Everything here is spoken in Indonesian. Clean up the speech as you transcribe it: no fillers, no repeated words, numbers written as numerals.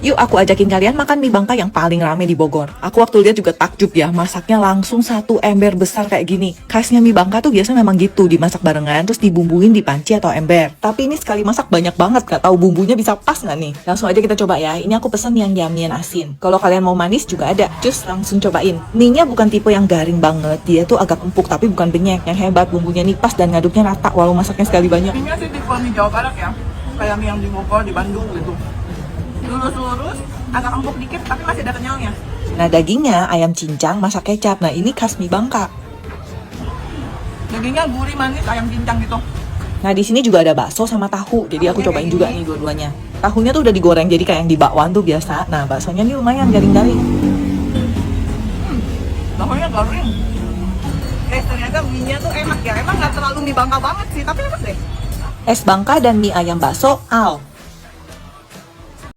Yuk aku ajakin kalian makan mie Bangka yang paling rame di Bogor. Aku waktu lihat juga takjub ya, masaknya langsung satu ember besar kayak gini. Khasnya mie Bangka tuh biasanya memang gitu, dimasak barengan terus dibumbuin di panci atau ember. Tapi ini sekali masak banyak banget, gak tahu bumbunya bisa pas nggak nih. Langsung aja kita coba ya. Ini aku pesen yang yamian asin. Kalau kalian mau manis juga ada. Cus langsung cobain. Mie-nya bukan tipe yang garing banget, dia tuh agak empuk tapi bukan benyek. Yang hebat bumbunya nih pas dan ngaduknya rata walau masaknya sekali banyak. Mie-nya sih tipe mie Jawa Barat ya, kayak mie yang di Bogor, di Bandung gitu. Lurus-lurus, agak empuk dikit tapi masih ada kenyalnya. Nah dagingnya ayam cincang masak kecap. Nah ini khas mie Bangka. Dagingnya gurih manis ayam cincang gitu. Nah di sini juga ada bakso sama tahu. Jadi aku cobain juga nih dua-duanya. Tahunya tuh udah digoreng jadi kayak yang di bakwan tuh biasa. Nah baksonya nih lumayan garing-garing. Tahunya garing. Ternyata mie-nya tuh enak ya. Emang nggak terlalu mie Bangka banget sih, tapi enak deh. Es Bangka dan mie ayam bakso, al.